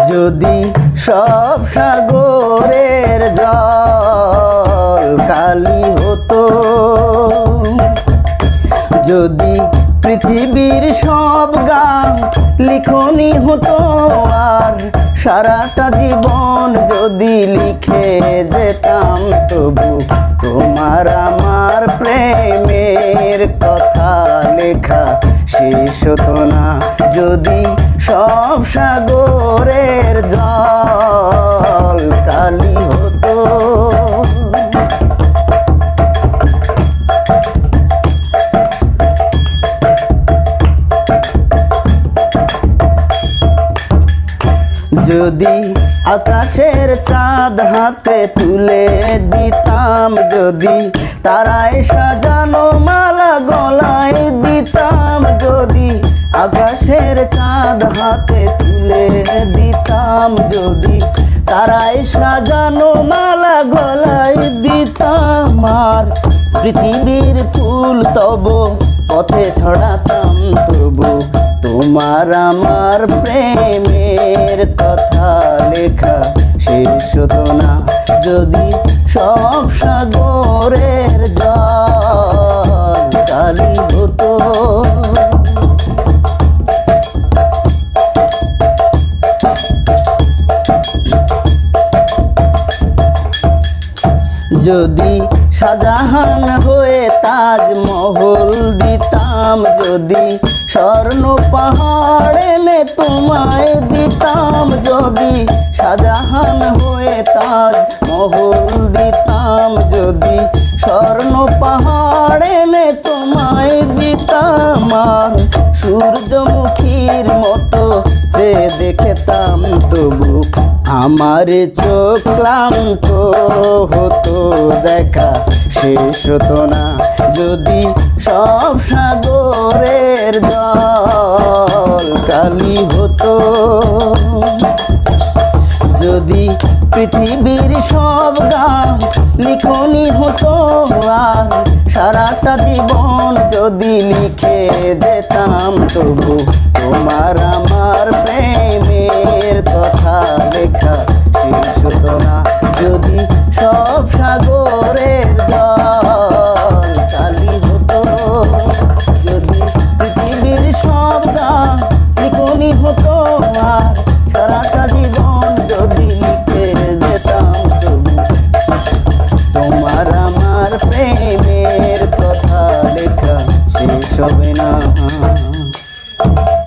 যদি সব সাগরের জল কালি হতো, যদি পৃথিবীর সব গান লিখনি হতো, আর সারাটা জীবন যদি লিখে যেতাম, তবু তোমার আমার প্রেমের কথা লেখা শেষ হতো না। যদি সব সাগরের জল কালি হতো, যদি আকাশের চাঁদ হাতে তুলে দিতাম, যদি তারায় সাজানো মালা গলায় দিতাম, যদি আকাশের চাঁদ হাতে তুলে দিতাম, যদি তারায় সাজানো মালা গলায় দিতাম, আর পৃথিবীর ফুল তব পথে ছড়াতাম, তবু তোমার আমার প্রেমের কথা লেখা শেষ হতো না। যদি সব সাগরের জল কালি হতো, যদি শাহজাহান হয়ে তাজমহল দিতাম, যদি স্বর্ণ পাহাড় এনে তোমায় দিতাম, যদি শাহজাহান হয়ে তাজমহল দিতাম, যদি স্বর্ণ পাহাড় এনে তোমায় দিতাম, আর সূর্যমুখীর মতো সে দেখতাম, তবু আমার চোখ ক্লান্ত হতো, দেখা শেষ হতো না। যদি সব সাগরের জল কালি হতো, যদি পৃথিবীর সব গান লিখনি হতো, আর সারাটা জীবন যদি লিখে যেতাম, তবু তোমার আমার